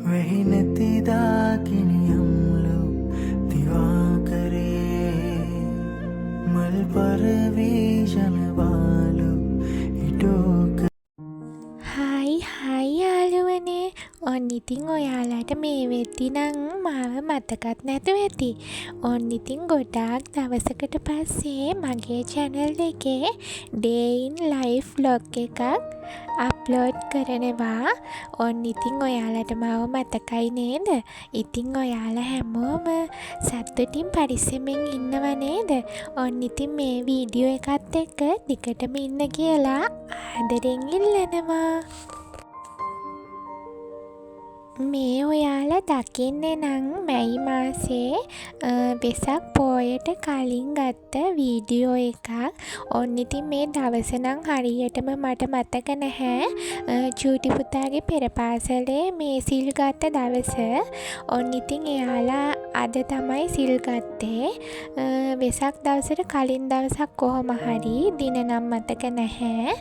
වෙහි නැතිදා කිනියම්ලු දිවාකරේ මල් පරවීජනවාලු ඉටෝක. හයි යාළුවනේ. ඔන්න ඉතින් ඔයාලට මේ වෙද්දි නම් මාව මතකත් නැතුව ඇති. ඔන්න ඉතින් ගොඩාක් දවසකට පස්සේ මගේ channel එකේ day in life vlog එකක් අප්ලෝඩ් කරනවා. ඔන්න ඉතින් ඔයාලට මාව මතකයි නේද? ඉතින් ඔයාලා හැමෝම සතුටින් පරිස්සමෙන් ඉන්නව නේද? ඔන්න ඉතින් මේ වීඩියෝ එකත් එක්ක දිගටම ඉන්න කියලා ආදරෙන් ඉල්ලනවා. මේ ඔයාලා දකින්නේ නම් මැයි මාසේ වෙසක් පෝයට කලින් ගත්ත වීඩියෝ එකක්. ඔන්න ඉතින් මේ දවස නම් හරියටම මට මතක නැහැ. චූටි පුතාගේ පෙර පාසලේ මේ සිල් ගත්ත දවස. ඔන්න ඉතින් එයාලා අද තමයි සිල් ගත්තේ. වෙසක් දවසට කලින් දවසක් කොහොම හරි දින නම් මතක නැහැ.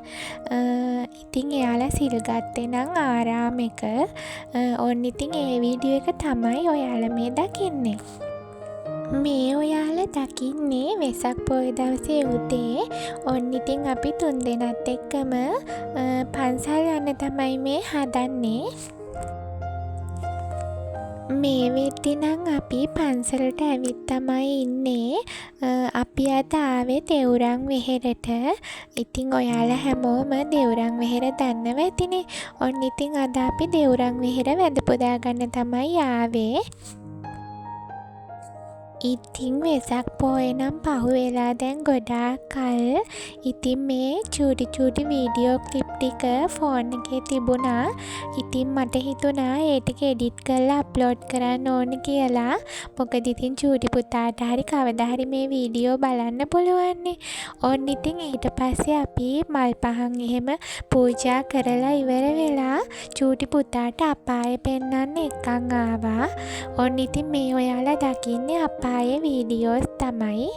ඉතින් එයාලා සිල් ගත්තේ නම් ආරාමයක. ඔන්න ඉතින් ඒ වීඩියෝ එක තමයි ඔයාලා මේ දකින්නේ. මේ ඔයාලා දකින්නේ වෙසක් පොය දවසේ උදේ. ඔන්න ඉතින් අපි 3 දෙනාත් එක්කම පන්සල් යන්න තමයි මේ හදන්නේ. මේ වෙද්දි නම් අපි පන්සලට ඇවිත් තමයි ඉන්නේ. අපි අද ආවේ දෙව්රම් වෙහෙරට. ඉතින් ඔයාලා හැමෝම දෙව්රම් වෙහෙර දන්නව ඇතිනේ. ඔන්න ඉතින් අද අපි දෙව්රම් වෙහෙර වැඳ පුදා ගන්න තමයි ආවේ. ඉතින් වෙසක් පොය නම් පහු වෙලා දැන් ගොඩාක් කල්. ඉතින් මේ චූටි වීඩියෝ ක්ලිප් ටික ෆෝන් එකේ තිබුණා. ඉතින් මට හිතුණා ඒ ටික එඩිට් කරලා අප්ලෝඩ් කරන්න ඕන කියලා. මොකද ඉතින් චූටි පුතාට හරි කවදා හරි මේ වීඩියෝ බලන්න පුළුවන්නේ. ඔන්න ඉතින් ඊට පස්සේ අපි මල් පහන් එහෙම පූජා කරලා ඉවර වෙලා චූටි පුතාට අපාය පෙන්වන්න එක්කන් ආවා. ඔන්න ඉතින් මේ ඔයාලා දකින්නේ අපායේ වීඩියෝස් තමයි.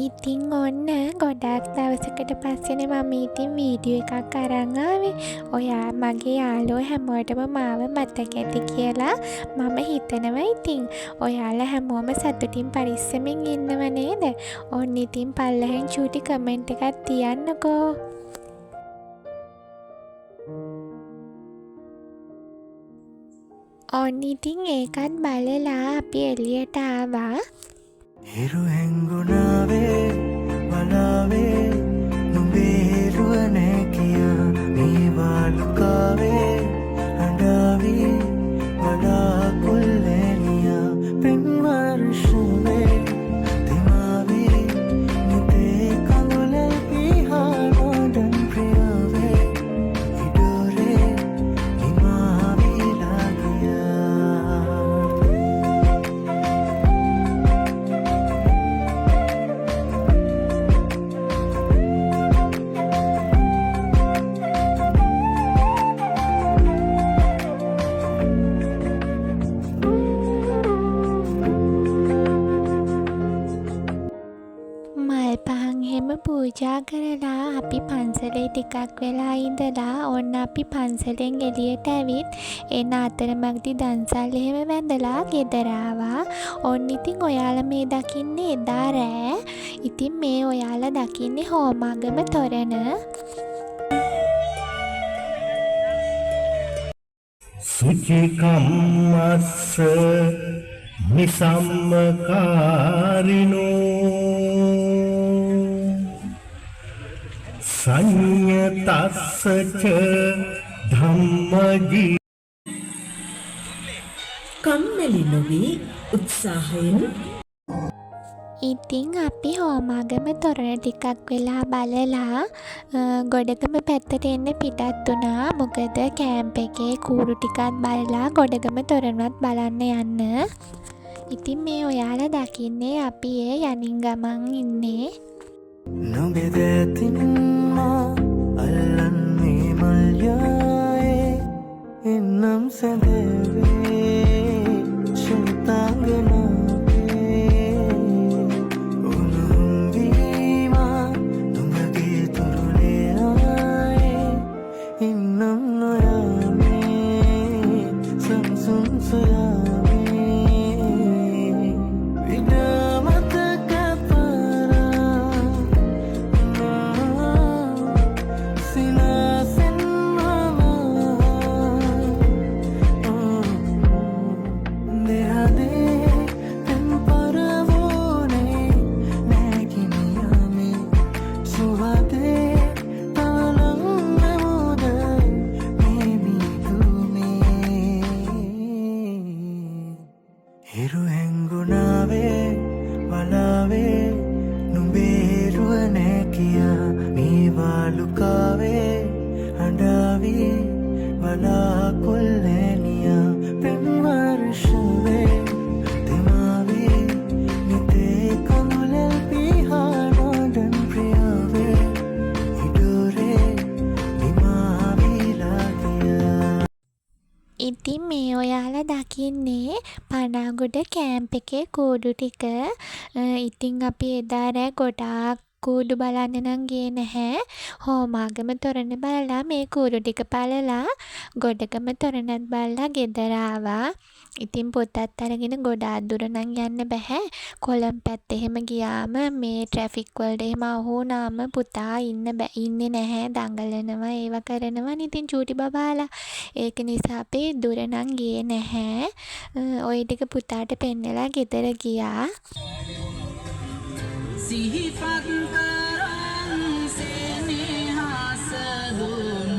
ඉතින් ඔන්න ගොඩාක් දවසකට පස්සේනේ මම ඉතින් වීඩියෝ එකක් අරන් ආවේ. ඔයා මගේ යාළුවෝ හැමෝටම මාව මතක ඇති කියලා මම හිතනවා. ඉතින් ඔයාලා හැමෝම සතුටින් පරිස්සමෙන් ඉන්නව නේද? ඔන්න ඉතින් පල්ලෙහෙන් චූටි කමෙන්ට් එකක් තියන්නකෝ. ඔන්න ඉතින් ඒකත් බලලා අපි එළියට ආවා. හිරු හැංගුණාවේ වලාවේ නුඹේ හිරුවනේ කියා මේ වාලුකාවේ අඬාවී වලාකුල්ලෙනියා පින්වර්ෂුවේ තිමාවී නිතේ කඳුලල් පිහා නොඩන් ප්‍රියාවේ ඉඩෝරේ හිමාවී ලාගියා. මල් පහන් එහෙම පූජා කරලා අපි පන්සලේ ටිකක් වෙලා ඉඳලා ඔන්න අපි පන්සලෙන් එළියට ඇවිත් එන අතරමඟදී දන්සල් එහෙම වැඳලා ගෙදර ආවා. ඔන්න ඉතින් ඔයාලා මේ දකින්නේ එදා රෑ. ඉතින් මේ ඔයාලා දකින්නේ හෝමාගම තොරණ. සුචිකම්මස්ස නිසම්මකාරිනෝ සංයතස්සච ධම්මජී. කම්මැලි නොවී උත්සාහයෙන් ඉතින් අපි හෝමාගම තොරණ ටිකක් වෙලා බලලා ගොඩගම පැත්තට එන්න පිටත් වුණා. මොකද කැම්ප් එකේ කූරු ටිකක් බලලා ගොඩගම තොරණවත් බලන්න යන්න. ඉතින් මේ ඔයාලා දකින්නේ අපි ඒ යනින් ගමන් ඉන්නේ. නොබෙදැතින්මා අල්ලන්නේ මල්යායේ එන්නම් සැදවේ ශතාංගනාවේ උනුම්වීමා නුඹ වලාකුල්ලෙනියා පෙන්වර්ෂවේ දිමාවේ නිතේ කඳුලෙල් පිහානොඩන් ප්‍රියාවේ ඉඩුරේ නිමාවිලාතියා. ඉතින් මේ ඔයාලා දකින්නේ පනාගොඩ කෑම්ප් එකේ කූඩු ටික. ඉතින් අපි එදා රෑ ගොඩාක් කූඩු බලන්න නම් ගියේ නැහැ. හෝමාගම තොරණ බලලා මේ කූඩු ටික බලලා ගොඩගම තොරණත් බලලා ගෙදර ආවා. ඉතින් පොතත් අරගෙන ගොඩාක් දුර නම් යන්න බෑ. කොළඹ පැත්තේ එහෙම ගියාම මේ ට්‍රැෆික් වලට එහෙම අහු වුණාම පුතා ඉන්නේ නැහැ, දඟලනවා, ඒව කරනවා. ඉතින් චූටි බබාලා ඒක නිසා අපි දුර නම් ගියේ නැහැ. ওই ටික පුතාට පෙන්නලා ගෙදර ගියා. සිහිපත් කරන් සෙනෙහස දුන්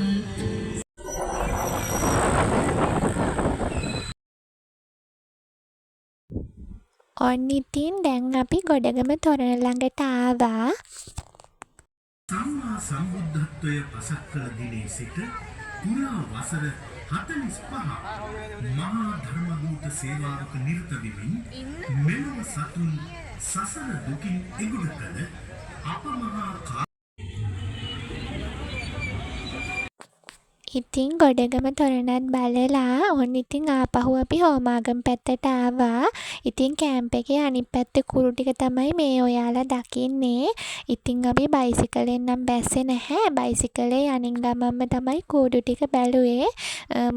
ඔන්න ඉතින් දැන් අපි ගොඩගම තොරණ ළඟට ආවා. සම්මා සම්බුද්ධත්වය පසක් කළ දිනේ සිට පුරා වසර 45 මහා ධර්මදූත සේවාවක නිරත වෙමින් මෙලොව සතුන් සසර දුකින් එගොඩ කළ අපමහා ඉතින් ගොඩගම තොරණත් බලලා ඔන්න ඉතින් ආපහු අපි හෝමාගම පැත්තට ආවා. ඉතින් කැම්ප් එකේ අනිත් පැත්තේ කුරු ටික තමයි මේ ඔයාලා දකින්නේ. ඉතින් අපි බයිසිකලෙන් නම් බැස්සේ නැහැ. බයිසිකලේ අනින් ගමන්ම තමයි කුඩු ටික බැලුවේ.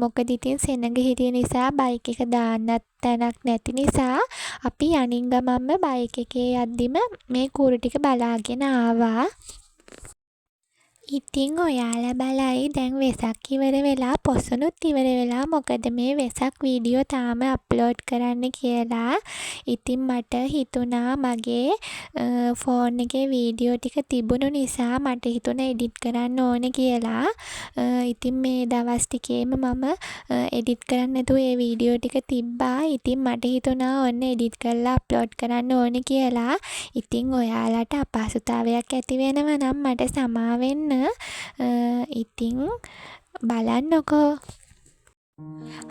මොකද ඉතින් සෙනඟ හිටිය නිසා බයික් එක දාන්නත් තැනක් නැති නිසා අපි අනින් ගමන්ම බයික් එකේ යද්දිම මේ කුරු ටික බලාගෙන ආවා. ඉතින් ඔයාලා බලයි දැන් වෙසක් ඉවර වෙලා පොසොනුත් ඉවර වෙලා මොකද මේ වෙසක් වීඩියෝ තාම අප්ලෝඩ් කරන්න කියලා. ඉතින් මට හිතුණා මගේ ෆෝන් එකේ වීඩියෝ ටික තිබුණු නිසා මට හිතුණා එඩිට් කරන්න ඕනේ කියලා. ඉතින් මේ දවස් ටිකේම මම එඩිට් කරන්න නැතුව ඒ වීඩියෝ ටික තිබ්බා. ඉතින් මට හිතුණා ඔන්න එඩිට් කරලා අප්ලෝඩ් කරන්න ඕනේ කියලා. ඉතින් ඔයාලට අපහසුතාවයක් ඇති වෙනවා නම් මට සමා වෙන්න. ඉතින් බලන්නකෝ.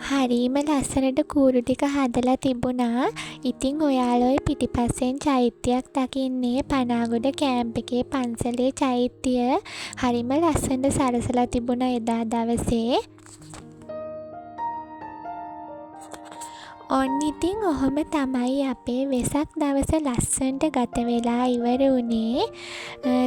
හරිම ලස්සනට කූරු ටික හදලා තිබුණා. ඉතින් ඔයාලා ඔය පිටිපස්සෙන් චෛත්‍යයක් දකින්නේ පනාගොඩ කැම්ප් එකේ පන්සලේ චෛත්‍ය. හරිම ලස්සනට සරසලා තිබුණා එදා දවසේ. ඔන්න ඉතින් ඔහොම තමයි අපේ වෙසක් දවස ලස්සනට ගත වෙලා ඉවර වුණේ.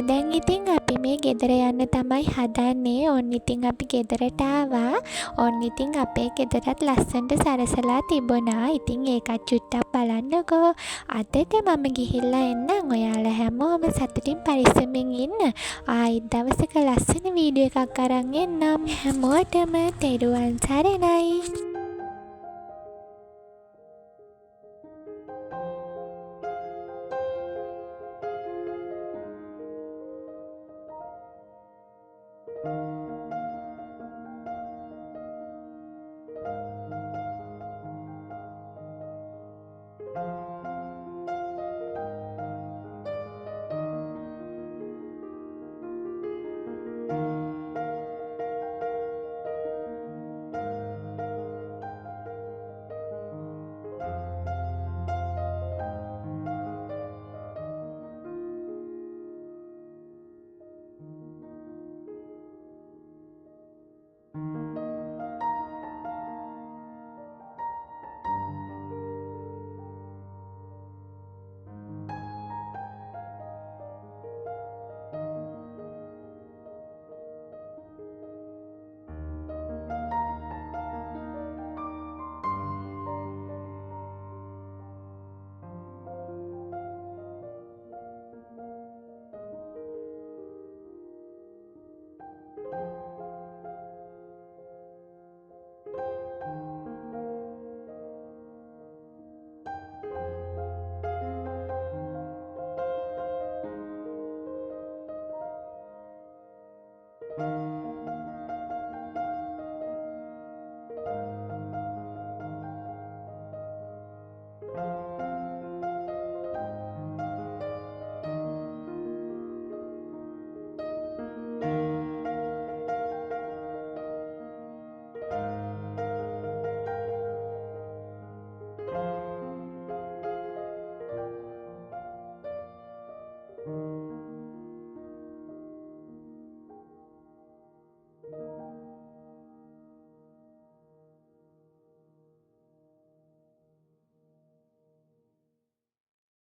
දැන් ඉතින් අපි මේ ගෙදර යන්න තමයි හදන්නේ. ඔන්න ඉතින් අපි ගෙදරට ආවා. ඔන්න ඉතින් අපේ ගෙදරත් ලස්සනට සරසලා තිබුණා. ඉතින් ඒකත් චුට්ටක් බලන්නකෝ. අදට මම ගිහිල්ලා එන්නම්. ඔයාලා හැමෝම සතුටින් පරිස්සමෙන් ඉන්න. ආයෙත් දවසක ලස්සන වීඩියෝ එකක් අරන් එන්නම්. හැමෝටම තෙරුවන් සරණයි.